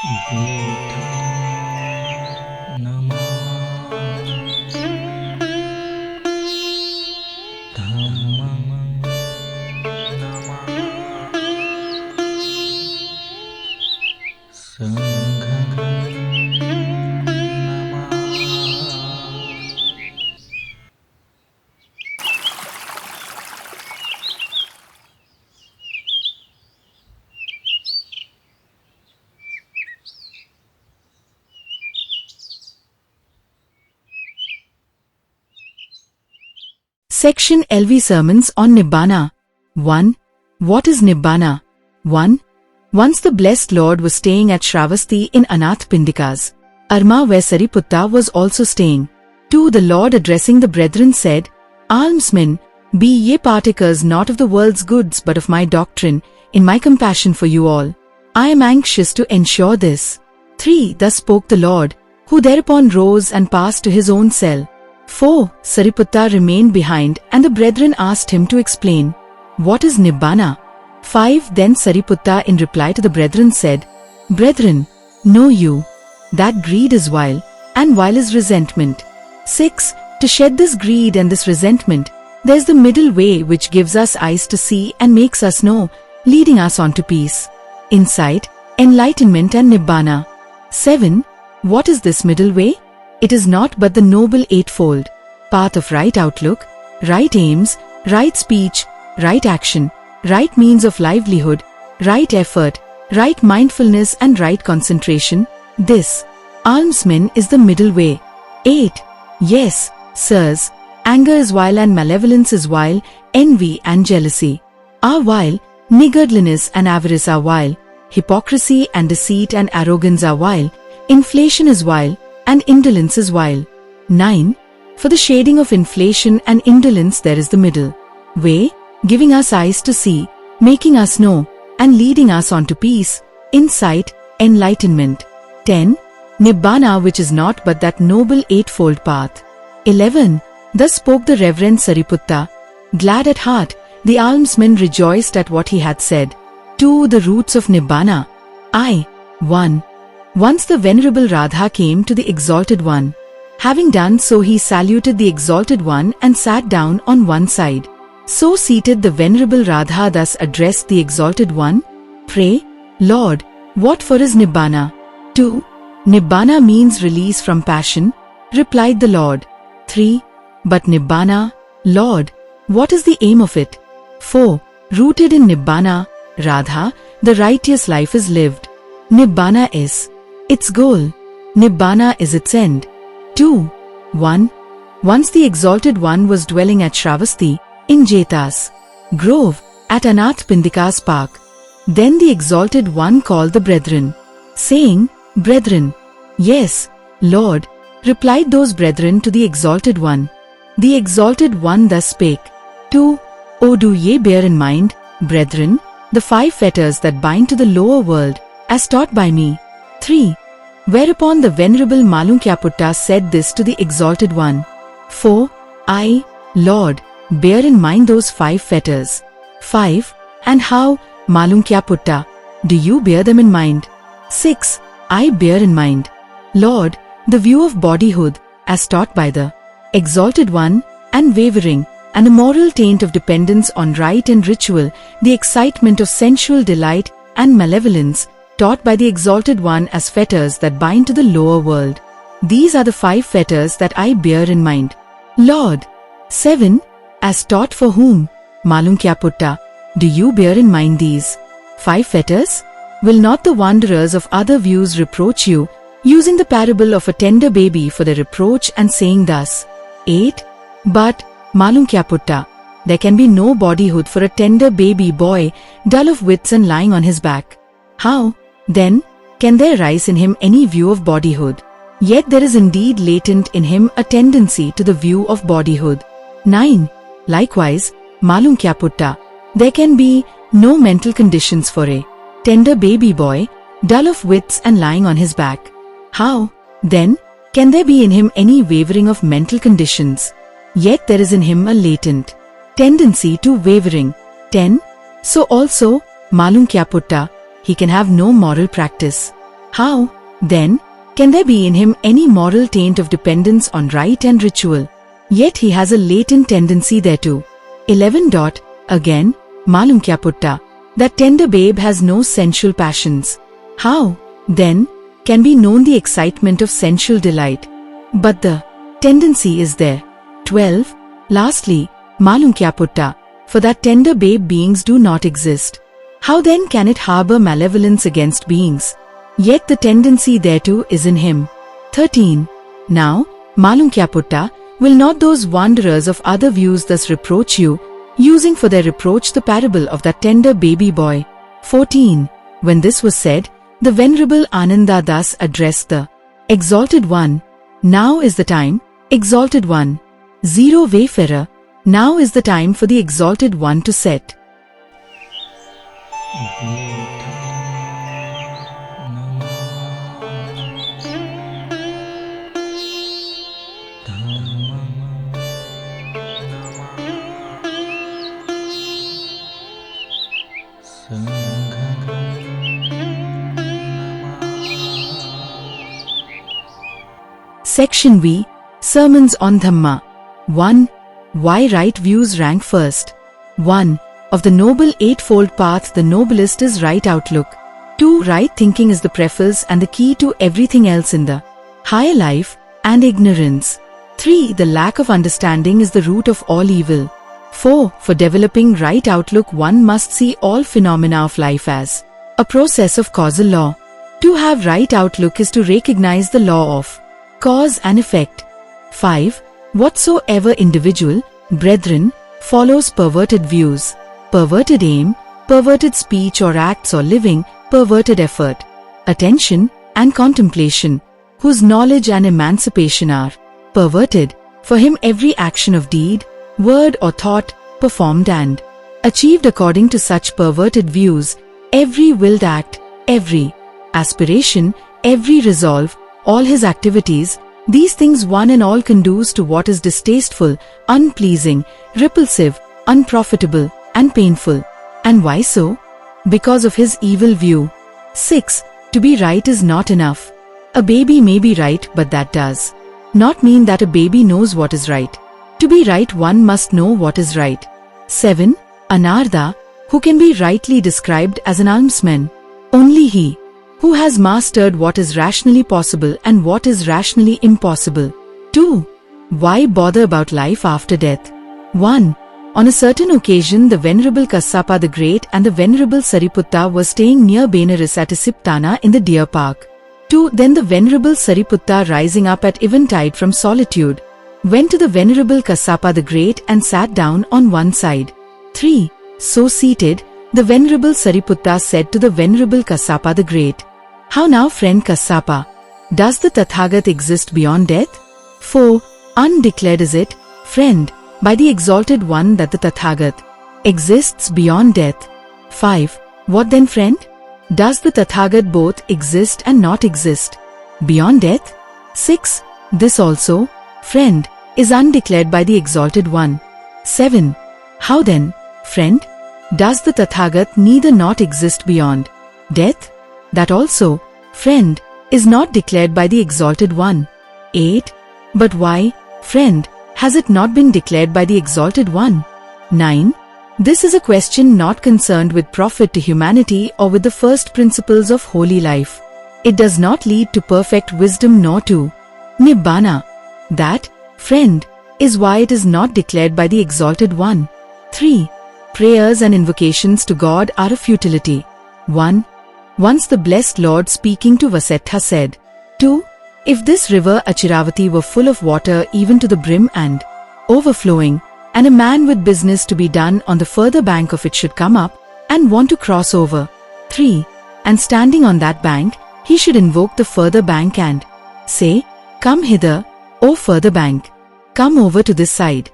Buddha Nama Dhamma Nama Sangha Nama. Section LV Sermons on Nibbana. 1. What is Nibbana? 1. Once the blessed Lord was staying at Shravasti in Anath Pindika's Arma where Sariputta was also staying. 2. The Lord addressing the brethren said, Almsmen, be ye partakers not of the world's goods but of my doctrine, in my compassion for you all. I am anxious to ensure this. 3. Thus spoke the Lord, who thereupon rose and passed to his own cell. 4. Sariputta remained behind and the brethren asked him to explain, what is Nibbana? 5. Then Sariputta in reply to the brethren said, Brethren, know you that greed is vile, and vile is resentment. 6. To shed this greed and this resentment, there is the middle way which gives us eyes to see and makes us know, leading us on to peace, insight, enlightenment and Nibbana. 7. What is this middle way? It is not but the noble eightfold path of right outlook, right aims, right speech, right action, right means of livelihood, right effort, right mindfulness and right concentration. This, almsmen, is the middle way. 8. Yes, sirs, anger is vile and malevolence is vile, envy and jealousy are vile, niggardliness and avarice are vile, hypocrisy and deceit and arrogance are vile, inflation is vile, and indolence is vile. 9. For the shading of inflation and indolence there is the middle way, giving us eyes to see, making us know, and leading us on to peace, insight, enlightenment. 10. Nibbana, which is not but that noble eightfold path. 11. Thus spoke the Reverend Sariputta. Glad at heart, the almsman rejoiced at what he had said. 2. The roots of Nibbana. 1. Once the Venerable Radha came to the Exalted One. Having done so, he saluted the Exalted One and sat down on one side. So seated, the Venerable Radha thus addressed the Exalted One, Pray, Lord, what for is Nibbana? 2. Nibbana means release from passion, replied the Lord. 3. But Nibbana, Lord, what is the aim of it? 4. Rooted in Nibbana, Radha, the righteous life is lived. Nibbana is its goal. Nibbana is its end. 2. 1. Once the Exalted One was dwelling at Shravasti, in Jeta's grove, at Anath Pindika's park. Then the Exalted One called the brethren, saying, Brethren. Yes, Lord, replied those brethren to the Exalted One. The Exalted One thus spake. 2. O do ye bear in mind, brethren, the 5 fetters that bind to the lower world, as taught by me. 3. Whereupon the Venerable Malunkyaputta said this to the Exalted One. 4. I, Lord, bear in mind those 5 fetters. 5. And how, Malunkyaputta, do you bear them in mind? 6. I bear in mind, Lord, the view of bodyhood, as taught by the Exalted One, and wavering, and a moral taint of dependence on rite and ritual, the excitement of sensual delight and malevolence, taught by the Exalted One as fetters that bind to the lower world. These are the 5 fetters that I bear in mind, Lord. 7. As taught for whom, Malunkyaputta, do you bear in mind these 5 fetters? Will not the wanderers of other views reproach you, using the parable of a tender baby for their reproach and saying thus? 8. But, Malunkyaputta, there can be no bodyhood for a tender baby boy, dull of wits and lying on his back. How, then, can there rise in him any view of bodyhood? Yet there is indeed latent in him a tendency to the view of bodyhood. 9. Likewise, Malunkyaputta, there can be no mental conditions for a tender baby boy, dull of wits and lying on his back. How, then, can there be in him any wavering of mental conditions? Yet there is in him a latent tendency to wavering. 10. So also, Malunkyaputta, he can have no moral practice. How, then, can there be in him any moral taint of dependence on rite and ritual? Yet he has a latent tendency thereto. 11. Again, Malum kya putta, that tender babe has no sensual passions. How, then, can be known the excitement of sensual delight? But the tendency is there. 12. Lastly, Malum kya putta, for that tender babe beings do not exist. How then can it harbor malevolence against beings? Yet the tendency thereto is in him. 13. Now, Malum kya putta, will not those wanderers of other views thus reproach you, using for their reproach the parable of that tender baby boy? 14. When this was said, the Venerable Ananda thus addressed the Exalted One. Now is the time, Exalted One. Zero wayfarer, now is the time for the Exalted One to set. Section V. Sermons on Dhamma. 1. Why right views rank first. 1. Of the Noble Eightfold Path, the noblest is right outlook. 2. Right thinking is the preface and the key to everything else in the higher life and ignorance. 3. The lack of understanding is the root of all evil. 4. For developing right outlook, one must see all phenomena of life as a process of causal law. To have right outlook is to recognize the law of cause and effect. 5. Whatsoever individual, brethren, follows perverted views, perverted aim, perverted speech or acts or living, perverted effort, attention and contemplation, whose knowledge and emancipation are perverted, for him every action of deed, word or thought, performed and achieved according to such perverted views, every willed act, every aspiration, every resolve, all his activities, these things one and all conduce to what is distasteful, unpleasing, repulsive, unprofitable, and painful. And why so? Because of his evil view. 6. To be right is not enough. A baby may be right, but that does not mean that a baby knows what is right. To be right, one must know what is right. 7. Anartha, who can be rightly described as an almsman? Only he who has mastered what is rationally possible and what is rationally impossible. 2. Why bother about life after death? 1. On a certain occasion, the Venerable Kassapa the Great and the Venerable Sariputta were staying near Benares at Isiptana in the deer park. 2. Then the Venerable Sariputta, rising up at eventide from solitude, went to the Venerable Kassapa the Great and sat down on one side. 3. So seated, the Venerable Sariputta said to the Venerable Kassapa the Great, How now, friend Kassapa, does the Tathagat exist beyond death? 4. Undeclared is it, friend, by the Exalted One that the Tathagat exists beyond death. 5. What then, friend? Does the Tathagat both exist and not exist beyond death? 6. This also, friend, is undeclared by the Exalted One. 7. How then, friend, does the Tathagat neither not exist beyond death? That also, friend, is not declared by the Exalted One. 8. But why, friend, has it not been declared by the Exalted One? 9. This is a question not concerned with profit to humanity or with the first principles of holy life. It does not lead to perfect wisdom nor to Nibbana. That, friend, is why it is not declared by the Exalted One. 3. Prayers and invocations to God are a futility. 1. Once the blessed Lord, speaking to Vasettha, said, 2. If this river Achiravati were full of water even to the brim and overflowing, and a man with business to be done on the further bank of it should come up and want to cross over. 3. And standing on that bank, he should invoke the further bank and say, Come hither, O further bank, come over to this side.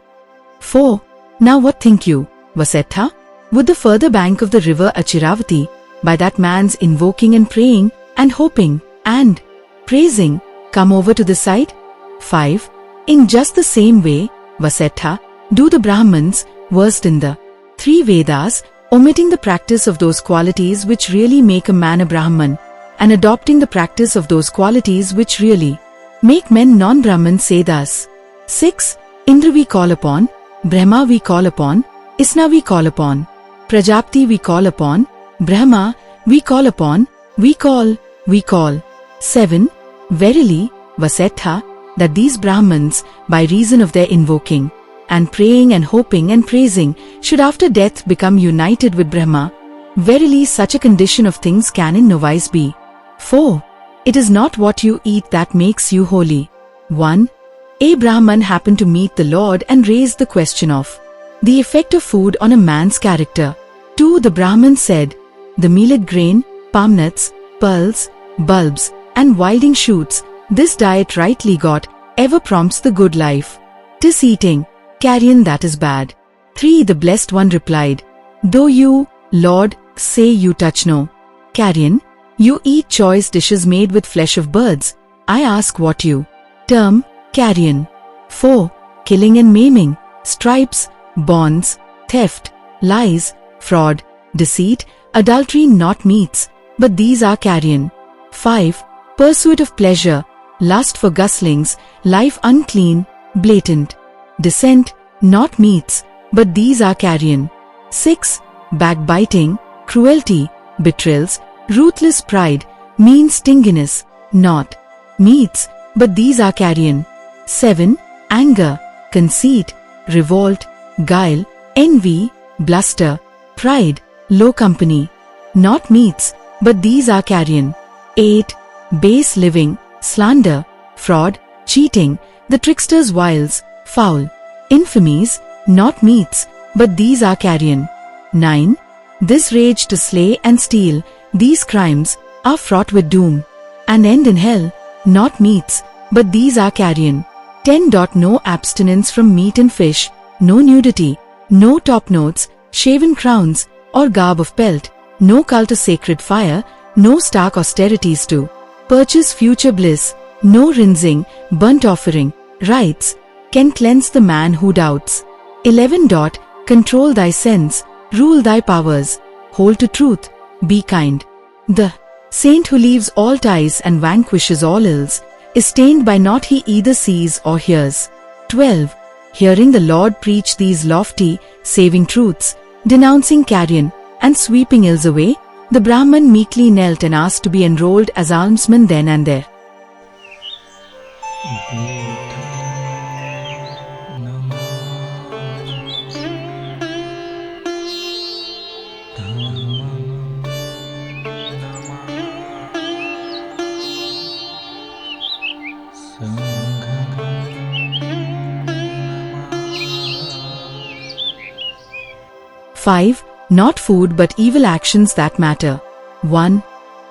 4. Now what think you, Vasettha? Would the further bank of the river Achiravati, by that man's invoking and praying and hoping and praising, come over to this side? 5. In just the same way, Vasettha, do the Brahmins, versed in the 3 Vedas, omitting the practice of those qualities which really make a man a Brahman, and adopting the practice of those qualities which really make men non-Brahmins say thus. 6. Indra we call upon, Brahma we call upon, Isna we call upon, Prajapati we call upon, Brahma we call upon, we call. 7. Verily, Vasetha, that these Brahmins, by reason of their invoking, and praying and hoping and praising, should after death become united with Brahma, verily such a condition of things can in no wise be. 4. It is not what you eat that makes you holy. 1. A Brahman happened to meet the Lord and raised the question of the effect of food on a man's character. 2. The Brahman said, the millet grain, palm nuts, pearls, bulbs, and wilding shoots, this diet rightly got, ever prompts the good life. 'Tis eating, carrion that is bad. 3. The Blessed One replied, though you, Lord, say you touch no carrion, you eat choice dishes made with flesh of birds, I ask what you term carrion. 4. Killing and maiming, stripes, bonds, theft, lies, fraud, deceit, adultery not meats, but these are carrion. 5. Pursuit of pleasure, lust for guslings, life unclean, blatant, dissent, not meats, but these are carrion. 6. Backbiting, cruelty, betrayals, ruthless pride, mean stinginess, not meats, but these are carrion. 7. Anger, conceit, revolt, guile, envy, bluster, pride, low company, not meats, but these are carrion. 8. Base living, slander, fraud, cheating, the trickster's wiles, foul, infamies, not meats, but these are carrion. 9. This rage to slay and steal, these crimes, are fraught with doom, and end in hell, not meats, but these are carrion. 10. No abstinence from meat and fish, no nudity, no top notes, shaven crowns, or garb of pelt, no cult of sacred fire, no stark austerities to purchase future bliss, no rinsing, burnt offering, rites, can cleanse the man who doubts. 11. Control thy sense, rule thy powers, hold to truth, be kind. The saint who leaves all ties and vanquishes all ills, is stained by naught he either sees or hears. 12. Hearing the Lord preach these lofty, saving truths, denouncing carrion, and sweeping ills away, the Brahman meekly knelt and asked to be enrolled as almsman then and there. Five. Not food but evil actions that matter. 1.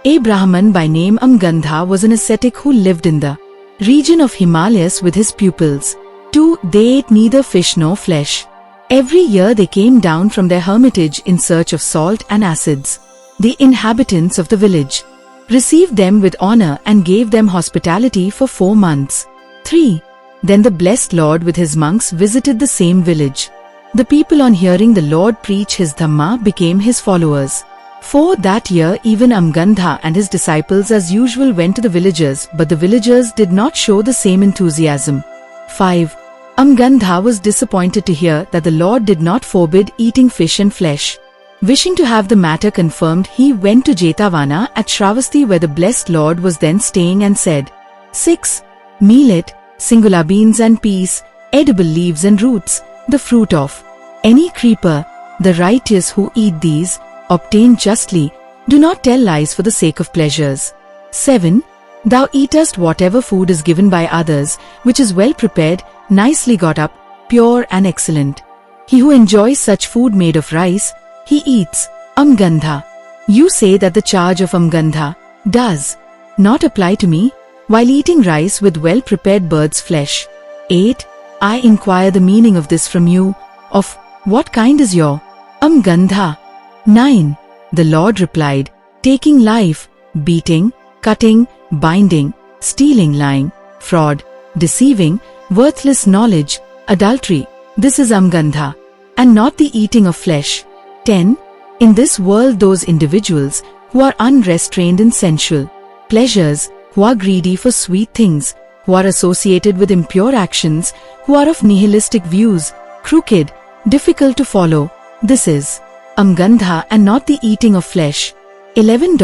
A Brahman by name Amgandha was an ascetic who lived in the region of Himalayas with his pupils. 2. They ate neither fish nor flesh. Every year they came down from their hermitage in search of salt and acids. The inhabitants of the village received them with honor and gave them hospitality for 4 months. 3. Then the blessed Lord with his monks visited the same village. The people on hearing the Lord preach his Dhamma became his followers. 4. That year even Amgandha and his disciples as usual went to the villagers, but the villagers did not show the same enthusiasm. 5. Amgandha was disappointed to hear that the Lord did not forbid eating fish and flesh. Wishing to have the matter confirmed, he went to Jetavana at Shravasti where the blessed Lord was then staying and said, 6. Millet, singular beans and peas, edible leaves and roots, the fruit of any creeper, the righteous who eat these, obtain justly, do not tell lies for the sake of pleasures. 7. Thou eatest whatever food is given by others, which is well prepared, nicely got up, pure and excellent. He who enjoys such food made of rice, he eats. Amgandha. You say that the charge of Amgandha does not apply to me, while eating rice with well-prepared bird's flesh. 8. I inquire the meaning of this from you, of what kind is your Amgandha? 9. The Lord replied, taking life, beating, cutting, binding, stealing, lying, fraud, deceiving, worthless knowledge, adultery, this is Amgandha, and not the eating of flesh. 10. In this world those individuals who are unrestrained and sensual, pleasures, who are greedy for sweet things, who are associated with impure actions, who are of nihilistic views, crooked, difficult to follow. This is Amgandha and not the eating of flesh. 11.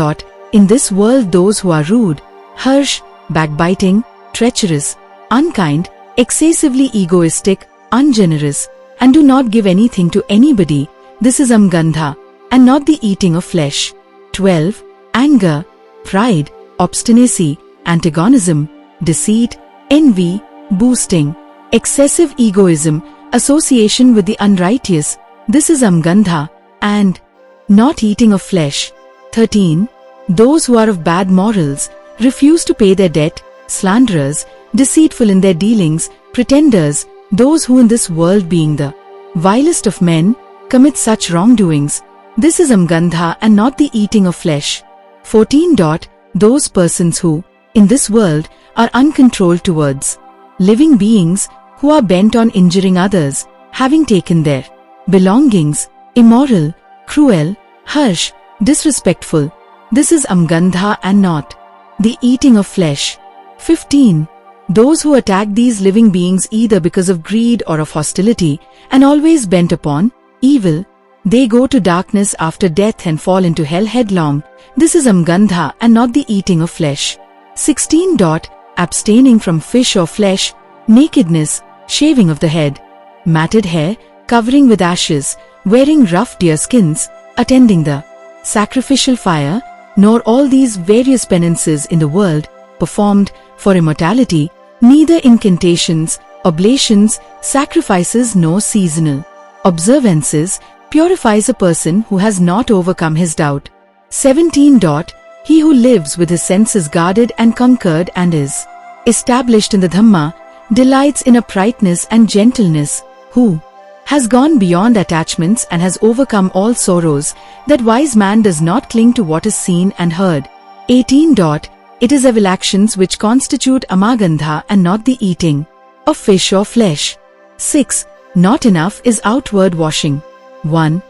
In this world those who are rude, harsh, backbiting, treacherous, unkind, excessively egoistic, ungenerous, and do not give anything to anybody, this is Amgandha, and not the eating of flesh. 12. Anger, pride, obstinacy, antagonism, deceit, envy, boasting, excessive egoism, association with the unrighteous, this is Amgandha, and not eating of flesh. 13. Those who are of bad morals, refuse to pay their debt, slanderers, deceitful in their dealings, pretenders, those who in this world being the vilest of men, commit such wrongdoings, this is Amgandha and not the eating of flesh. 14. Those persons who, in this world, are uncontrolled towards living beings, who are bent on injuring others, having taken their belongings, immoral, cruel, harsh, disrespectful, this is Amgandha and not the eating of flesh. 15. Those who attack these living beings either because of greed or of hostility, and always bent upon evil, they go to darkness after death and fall into hell headlong, this is Amgandha and not the eating of flesh. 16. Abstaining from fish or flesh, nakedness, shaving of the head, matted hair, covering with ashes, wearing rough deer skins, attending the sacrificial fire, nor all these various penances in the world, performed for immortality, neither incantations, oblations, sacrifices nor seasonal observances, purifies a person who has not overcome his doubt. 17. He who lives with his senses guarded and conquered and is established in the Dhamma, delights in uprightness and gentleness, who has gone beyond attachments and has overcome all sorrows, that wise man does not cling to what is seen and heard. 18. It is evil actions which constitute Amagandha and not the eating of fish or flesh. 6. Not enough is outward washing. 1.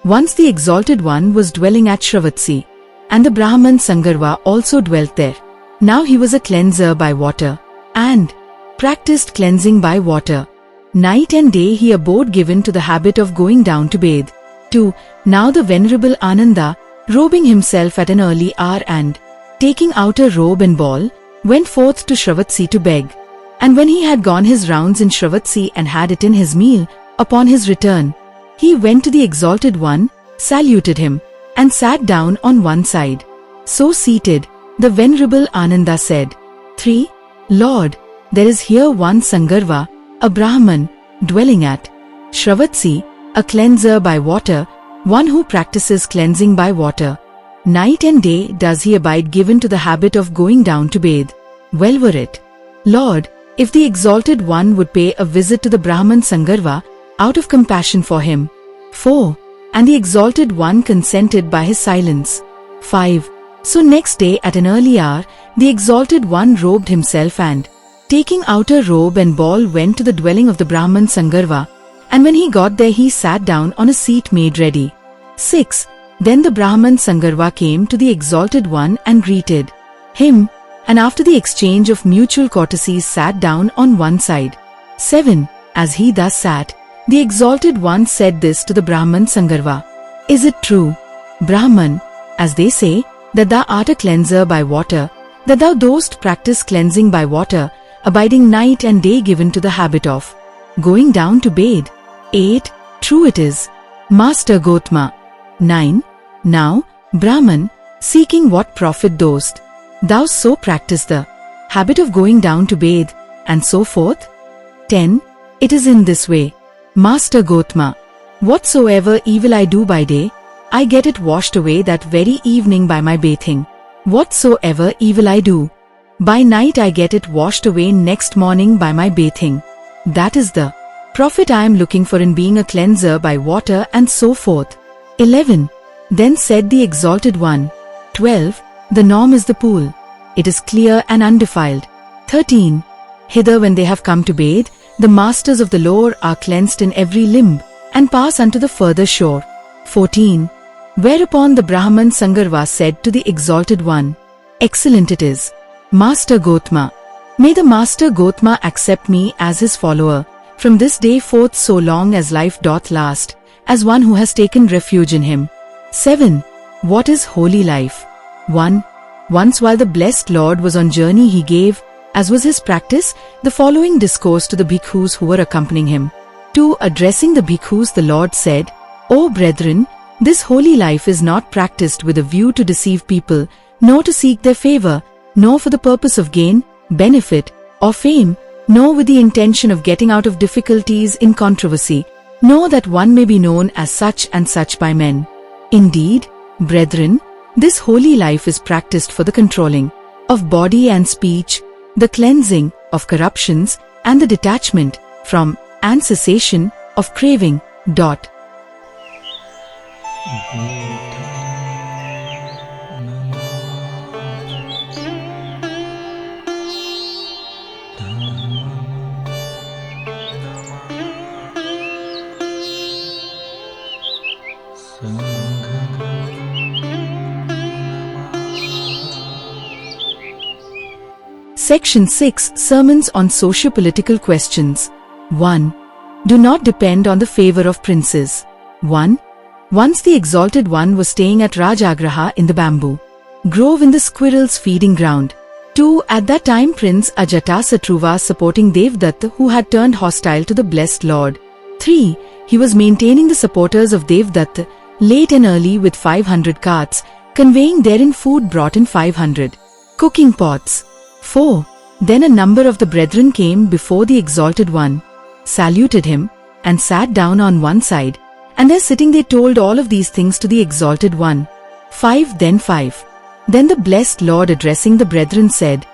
Once the Exalted One was dwelling at Shravatsi, and the Brahman Sangarva also dwelt there. Now he was a cleanser by water, and practiced cleansing by water. Night and day he abode given to the habit of going down to bathe. 2. Now the Venerable Ananda, robing himself at an early hour and taking out a robe and ball, went forth to Shravatsi to beg. And when he had gone his rounds in Shravatsi and had eaten his meal, upon his return, he went to the Exalted One, saluted him, and sat down on one side. So seated, the Venerable Ananda said, 3. Lord, there is here one Sangarva, a Brahman, dwelling at Shravatsi, a cleanser by water, one who practices cleansing by water. Night and day does he abide given to the habit of going down to bathe. Well were it, Lord, if the Exalted One would pay a visit to the Brahman Sangarva, out of compassion for him. 4. And the Exalted One consented by his silence. 5. So next day at an early hour, the Exalted One robed himself and, taking out a robe and ball, went to the dwelling of the Brahman Sangarva, and when he got there he sat down on a seat made ready. 6. Then the Brahman Sangarva came to the Exalted One and greeted him, and after the exchange of mutual courtesies sat down on one side. 7. As he thus sat, the Exalted One said this to the Brahman Sangarva, Is it true, Brahman, as they say, that thou art a cleanser by water, that thou dost practice cleansing by water, abiding night and day given to the habit of going down to bathe? 8. True it is, Master Gotama. 9. Now, Brahman, seeking what profit dost thou so practice the habit of going down to bathe, and so forth? 10. It is in this way, Master Gotama. Whatsoever evil I do by day, I get it washed away that very evening by my bathing. Whatsoever evil I do, by night I get it washed away next morning by my bathing. That is the profit I am looking for in being a cleanser by water, and so forth. 11. Then said the Exalted One, 12. The norm is the pool. It is clear and undefiled. 13. Hither when they have come to bathe, the masters of the lore are cleansed in every limb, and pass unto the further shore. 14. Whereupon the Brahman Sangarva said to the Exalted One, Excellent it is. Master Gotama. May the Master Gotama accept me as his follower, from this day forth so long as life doth last, as one who has taken refuge in him. 7. What is holy life? 1. Once while the blessed Lord was on journey he gave, as was his practice, the following discourse to the bhikkhus who were accompanying him. 2. Addressing the bhikkhus the Lord said, O brethren, this holy life is not practiced with a view to deceive people, nor to seek their favor, nor for the purpose of gain, benefit, or fame, nor with the intention of getting out of difficulties in controversy, nor that one may be known as such and such by men. Indeed, brethren, this holy life is practiced for the controlling of body and speech, the cleansing of corruptions, and the detachment from and cessation of craving. Section 6 Sermons on Sociopolitical Questions. 1. Do not depend on the favor of princes. 1. Once the Exalted One was staying at Rajagraha in the bamboo grove in the squirrel's feeding ground. 2. At that time Prince Ajatasattu was supporting Devdatta, who had turned hostile to the blessed Lord. 3. He was maintaining the supporters of Devdatta late and early with 500 carts, conveying therein food brought in 500 cooking pots. 4. Then a number of the brethren came before the Exalted One, saluted him, and sat down on one side, and there sitting they told all of these things to the Exalted One. 5. Then the blessed Lord addressing the brethren said,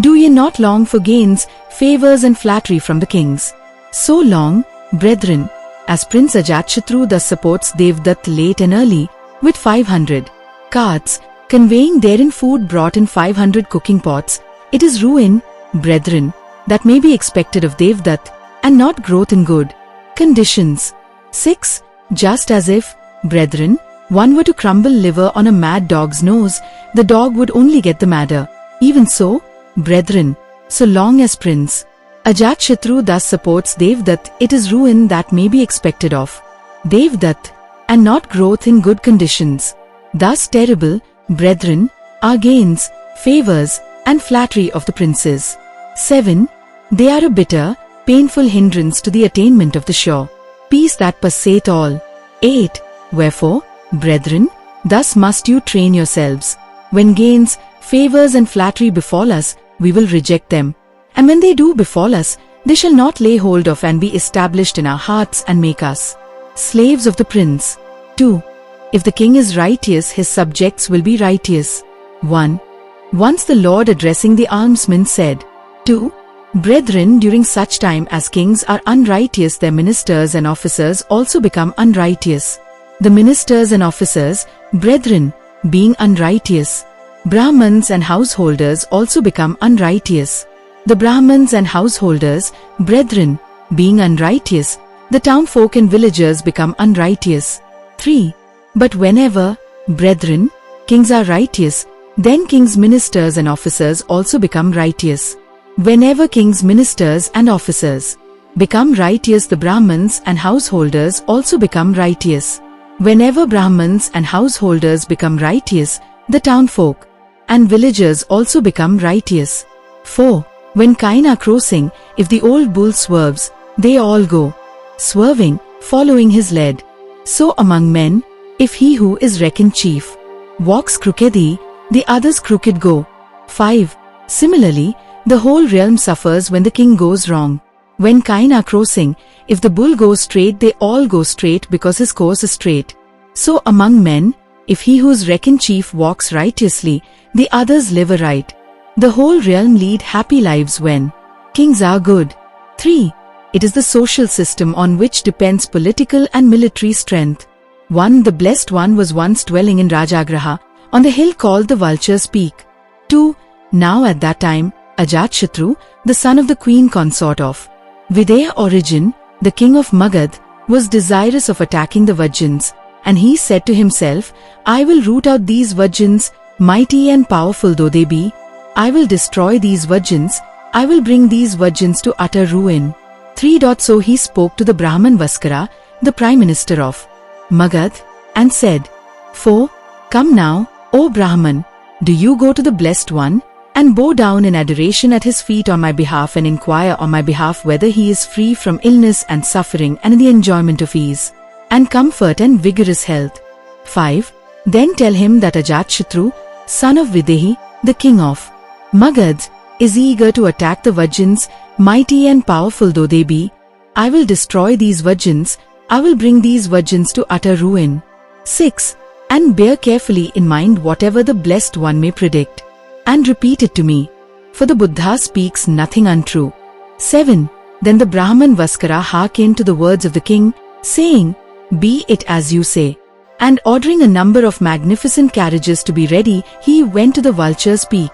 Do ye not long for gains, favors and flattery from the kings? So long, brethren, as Prince Ajatasattu thus supports Devdatta late and early, with 500 carts, conveying therein food brought in 500 cooking pots, it is ruin, brethren, that may be expected of Devdatta, and not growth in good conditions. 6. Just as if, brethren, one were to crumble liver on a mad dog's nose, the dog would only get the madder. Even so, brethren, so long as Prince Ajatasattu thus supports Devdatta, it is ruin that may be expected of Devdatta, and not growth in good conditions. Thus terrible, brethren, are gains, favors, and flattery of the princes. 7. They are a bitter, painful hindrance to the attainment of the sure peace that passeth all. 8. Wherefore, brethren, thus must you train yourselves. When gains, favors and flattery befall us, we will reject them. And when they do befall us, they shall not lay hold of and be established in our hearts and make us slaves of the prince. 2. If the king is righteous, his subjects will be righteous. 1. Once the Lord addressing the almsmen said, 2. Brethren, during such time as kings are unrighteous, their ministers and officers also become unrighteous. The ministers and officers, brethren, being unrighteous, Brahmans and householders also become unrighteous. The Brahmans and householders, brethren, being unrighteous, the townfolk and villagers become unrighteous. 3. But whenever, brethren, kings are righteous, then kings' ministers and officers also become righteous. Whenever kings' ministers and officers become righteous, the Brahmans and householders also become righteous. Whenever Brahmans and householders become righteous, the townfolk and villagers also become righteous. 4. When kine are crossing, if the old bull swerves, they all go swerving, following his lead. So among men, if he who is reckoned chief walks crookedly, the others crooked go. 5. Similarly, the whole realm suffers when the king goes wrong. When kine are crossing, if the bull goes straight, they all go straight because his course is straight. So among men, if he who is reckoned chief walks righteously, the others live aright. The whole realm lead happy lives when kings are good. 3. It is the social system on which depends political and military strength. 1. The Blessed One was once dwelling in Rajagraha, on the hill called the Vulture's Peak. 2. Now at that time, Ajatasattu, the son of the queen consort of Videha origin, the king of Magad, was desirous of attacking the Vajjans, and he said to himself, I will root out these Vajjans, mighty and powerful though they be, I will destroy these virgins, I will bring these virgins to utter ruin. 3. So he spoke to the Brahman Vaskara, the Prime Minister of Magadh, and said, 4. Come now, O Brahman, do you go to the Blessed One, and bow down in adoration at his feet on my behalf and inquire on my behalf whether he is free from illness and suffering and in the enjoyment of ease, and comfort and vigorous health. 5. Then tell him that Ajatshatru, son of Videhi, the king of Magadh, is eager to attack the virgins, mighty and powerful though they be. I will destroy these virgins, I will bring these virgins to utter ruin. 6. And bear carefully in mind whatever the Blessed One may predict, and repeat it to me, for the Buddha speaks nothing untrue. 7. Then the Brahman Vaskara hearkened to the words of the king, saying, Be it as you say. And ordering a number of magnificent carriages to be ready, he went to the Vulture's Peak.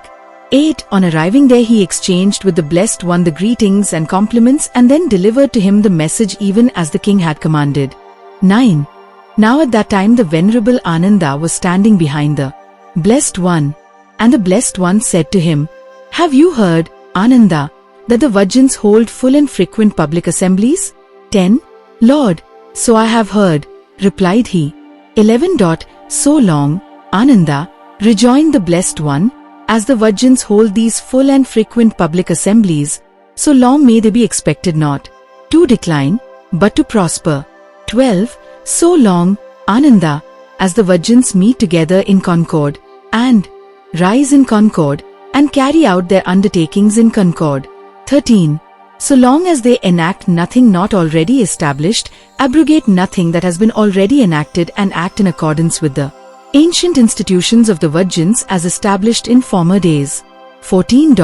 8. On arriving there he exchanged with the Blessed One the greetings and compliments and then delivered to him the message even as the king had commanded. 9. Now at that time the Venerable Ananda was standing behind the Blessed One, and the Blessed One said to him, Have you heard, Ananda, that the virgins hold full and frequent public assemblies? 10. Lord, so I have heard, replied he. 11. So long, Ananda, rejoined the Blessed One, as the virgins hold these full and frequent public assemblies, so long may they be expected not to decline, but to prosper. 12. So long, Ananda, as the virgins meet together in concord, and rise in concord, and carry out their undertakings in concord. 13. So long as they enact nothing not already established, abrogate nothing that has been already enacted, and act in accordance with the ancient institutions of the virgins as established in former days. 14.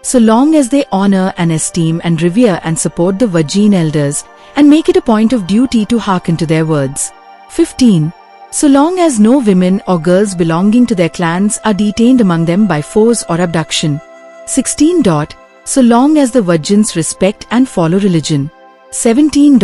So long as they honor and esteem and revere and support the virgin elders, and make it a point of duty to hearken to their words. 15. So long as no women or girls belonging to their clans are detained among them by force or abduction. 16. So long as the virgins respect and follow religion. 17.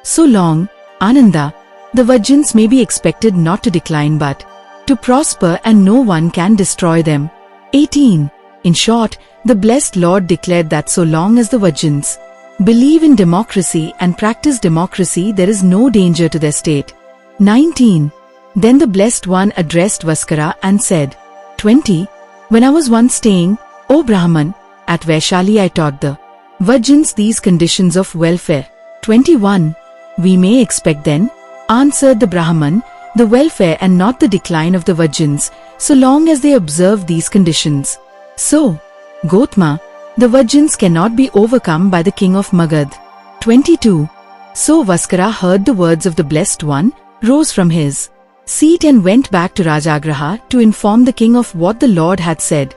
So long, Ananda, the virgins may be expected not to decline but to prosper, and no one can destroy them. 18. In short, the Blessed Lord declared that so long as the virgins believe in democracy and practice democracy, there is no danger to their state. 19. Then the Blessed One addressed Vaskara and said, 20. When I was once staying, O Brahman, at Vaishali I taught the virgins these conditions of welfare. 21. We may expect then, answered the Brahman, the welfare and not the decline of the virgins, so long as they observe these conditions. So, Gotama, the virgins cannot be overcome by the king of Magadh. 22. So Vaskara heard the words of the Blessed One, rose from his seat and went back to Rajagraha to inform the king of what the Lord had said.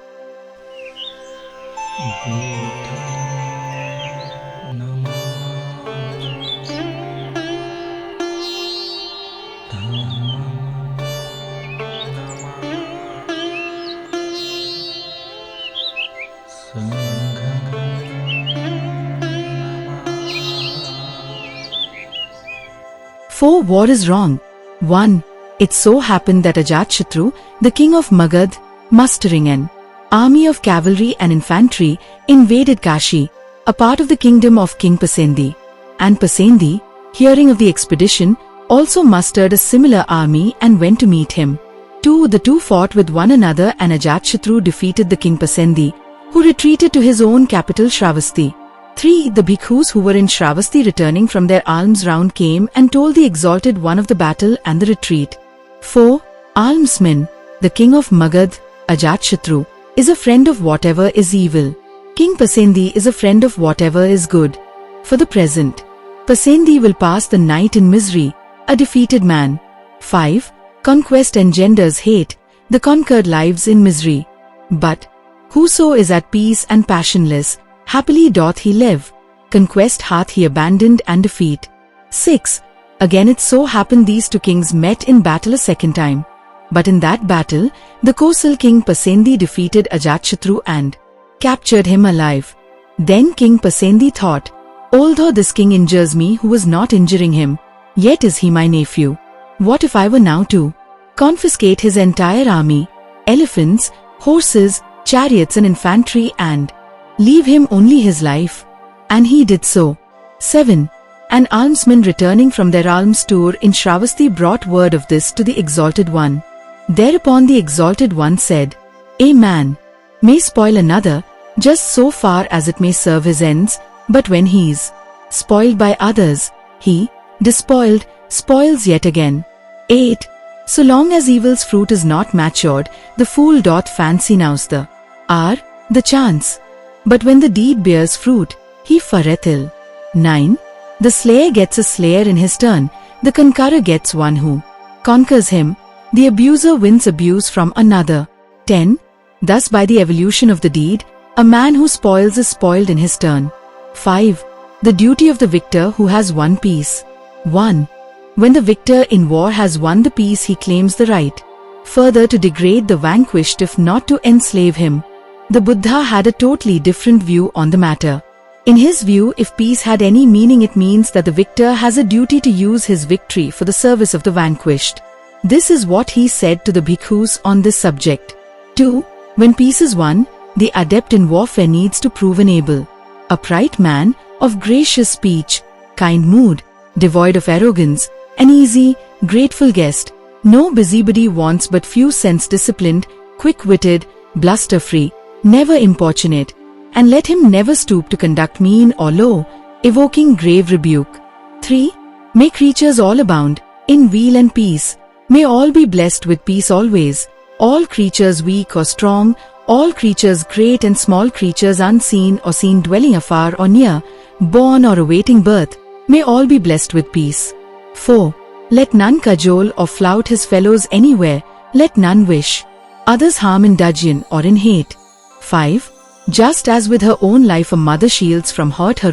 For what is wrong? 1. It so happened that Ajatshatru, the king of Magadh, mustering an army of cavalry and infantry, invaded Kashi, a part of the kingdom of King Pasendi. And Pasendi, hearing of the expedition, also mustered a similar army and went to meet him. 2. The two fought with one another, and Ajatshatru defeated the king Pasendi, who retreated to his own capital Shravasti. 3. The bhikkhus who were in Shravasti returning from their alms round came and told the exalted one of the battle and the retreat. 4. Almsman, the king of Magadh, Ajatshatru, is a friend of whatever is evil. King Pasendi is a friend of whatever is good. For the present, Pasendi will pass the night in misery, a defeated man. 5. Conquest engenders hate, the conquered lives in misery. But whoso is at peace and passionless, happily doth he live. Conquest hath he abandoned and defeat. 6. Again it so happened these two kings met in battle a second time. But in that battle, the Kosal king Pasendi defeated Ajatshatru and captured him alive. Then King Pasendi thought, although this king injures me who was not injuring him, yet is he my nephew. What if I were now to confiscate his entire army, elephants, horses, chariots and infantry and leave him only his life. And he did so. 7. An almsman returning from their alms tour in Shravasti brought word of this to the Exalted One. Thereupon the Exalted One said, "A man may spoil another just so far as it may serve his ends, but when he is spoiled by others, he, despoiled, spoils yet again." 8. So long as evil's fruit is not matured, the fool doth fancy now's the hour, the chance. But when the deed bears fruit, he fareth ill. 9. The slayer gets a slayer in his turn, the conqueror gets one who conquers him, the abuser wins abuse from another. 10. Thus by the evolution of the deed, a man who spoils is spoiled in his turn. 5. The duty of the victor who has won peace. 1. When the victor in war has won the peace, he claims the right further to degrade the vanquished if not to enslave him. The Buddha had a totally different view on the matter. In his view, if peace had any meaning, it means that the victor has a duty to use his victory for the service of the vanquished. This is what he said to the bhikkhus on this subject. 2. When peace is won, the adept in warfare needs to prove an able, upright man, of gracious speech, kind mood, devoid of arrogance, an easy, grateful guest, no busybody wants but few sense-disciplined, quick-witted, bluster-free, never importunate, and let him never stoop to conduct mean or low, evoking grave rebuke. 3. May creatures all abound in weal and peace. May all be blessed with peace always. All creatures weak or strong, all creatures great and small, creatures unseen or seen, dwelling afar or near, born or awaiting birth, may all be blessed with peace. 4. Let none cajole or flout his fellows anywhere, let none wish others harm in dudgeon or in hate. 5. Just as with her own life a mother shields from hurt her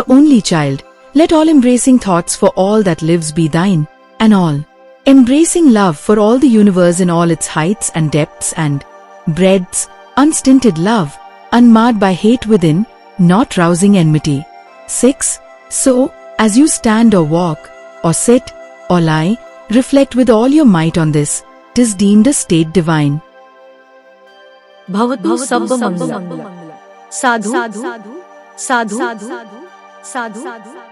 only child, let all embracing thoughts for all that lives be thine, and all embracing love for all the universe in all its heights and depths and breadths, unstinted love, unmarred by hate within, not rousing enmity. 6. So, as you stand or walk, or sit, or lie, reflect with all your might on this. 'Tis deemed a state divine. Bhavatu sabba mangala. Sadhu, sadhu, sadhu, sadhu, sadhu.